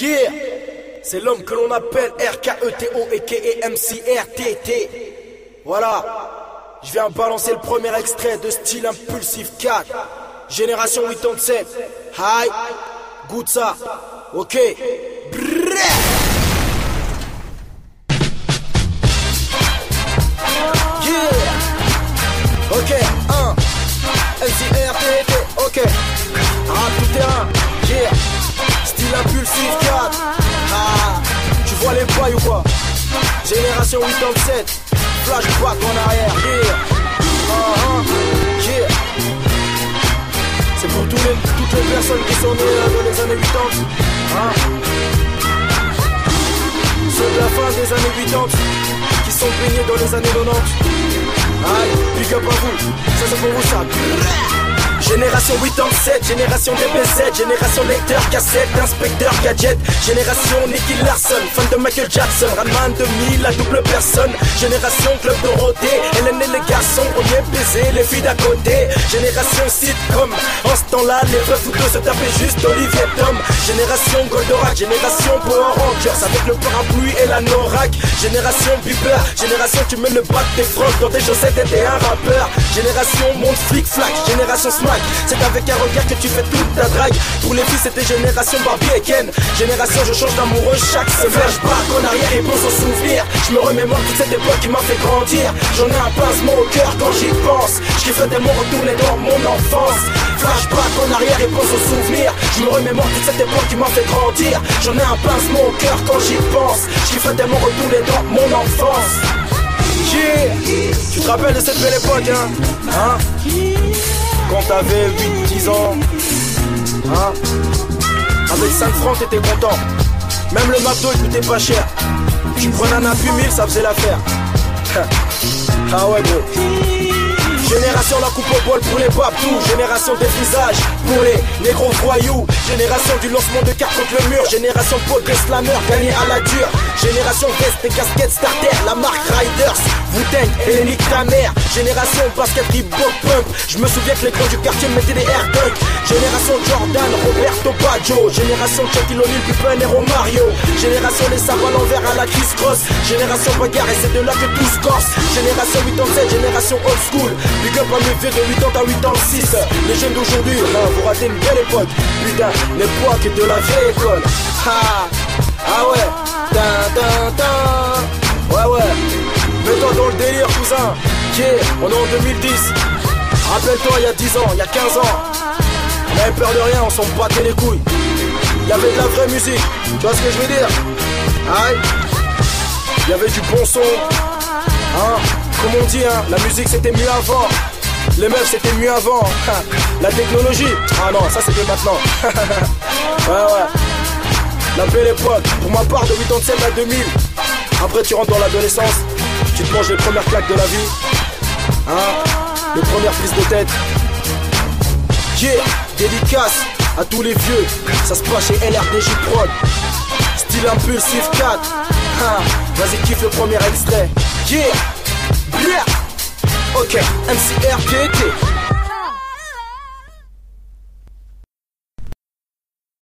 Yeah, c'est l'homme que l'on appelle RKETO et MCRTT. Voilà, je viens balancer le premier extrait de Style Impulsif 4. Génération 87. Hi, goûte ça. Ok. Brrr. Yeah. Ok, 1 MCRTT, ok. Rap tout terrain, yeah. Style Impulsif 4. Ah, tu vois les bails ou quoi? Génération 87. Flashback en arrière, yeah. Yeah. C'est pour toutes les personnes qui sont nées dans les années 80, hein. Ceux de la fin des années 80 qui sont baignés dans les années 90. Aïe, big up à vous, ça c'est pour vous ça. Génération 87, génération DBZ, génération lecteur, cassette, inspecteur, gadget. Génération Nicky Larson, fan de Michael Jackson, Radman 2000, la double personne. Génération Club Dorothée, Hélène et les garçons, premier baiser, les filles d'à côté. Génération sitcom, en ce temps-là, les veufs ou deux se tapaient juste Olivier Tom. Génération Goldorak, génération Power Rangers, avec le parapluie et la Norak. Génération Bieber, génération tu mets le bac des frocs dans tes chaussettes et t'es un rappeur. Génération Monde Flic Flac, génération Smack. C'est avec un regard que tu fais toute ta drague. Pour les filles c'était génération Barbie et Ken. Génération je change d'amoureux chaque semaine. Flashback en arrière et pense aux souvenirs. Je me remémore toute cette époque qui m'a fait grandir. J'en ai un pincement au cœur quand j'y pense. Je kiffe tellement retourner dans mon enfance. Flashback en arrière et pense aux souvenirs. Je me remémore toute cette époque qui m'a fait grandir. J'en ai un pincement au cœur quand j'y pense. Je kiffe tellement retourner dans mon enfance. Yeah. Tu te rappelles de cette belle époque hein? Quand t'avais 8-10 ans, hein? Avec 5 francs t'étais content. Même le McDo il coûtait pas cher. Tu prenais un appui 1000 ça faisait l'affaire. Ah ouais bro. Génération la coupe au bol pour les babtous. Génération des visages pour les négros voyous. Génération du lancement de cartes contre le mur. Génération pot des slammers gagnés à la dure. Génération veste et casquettes starter. La marque Riders, Wu-Tang et les nique ta mère. Génération basket Reebok Pump. Je me souviens que les grands du quartier mettaient des air dunk. Génération Jordan, Roberto Baggio. Génération Shaquille O'Neal, Pippen et Romario. Génération les sables à l'envers à la Chris Cross. Génération bagarre et c'est de là que tout se corse. Génération 87, génération old school. Big up à mes vieux de 80 à 86. Les jeunes d'aujourd'hui, vous ratez une belle époque. Putain, l'époque de la vieille école. Ah ouais. Ouais. Mets-toi dans le délire cousin. Yeah, on est en 2010. Rappelle-toi il y a 10 ans, il y a 15 ans. On avait peur de rien, on s'en battait les couilles. Il y avait de la vraie musique. Tu vois ce que je veux dire? Aïe. Il y avait du bon son. Hein? Comme on dit, la musique c'était mieux avant. Les meufs c'était mieux avant. La technologie, ah non, ça c'était maintenant. Ouais. La belle époque, pour ma part de 87 à 2000. Après tu rentres dans l'adolescence. Tu te manges les premières claques de la vie. Les premières prises de tête. Yeah, dédicace à tous les vieux. Ça se passe chez LRDJ Prod. Style Impulsif 4. Vas-y kiffe le premier extrait. Yeah. Ok, MCRTT.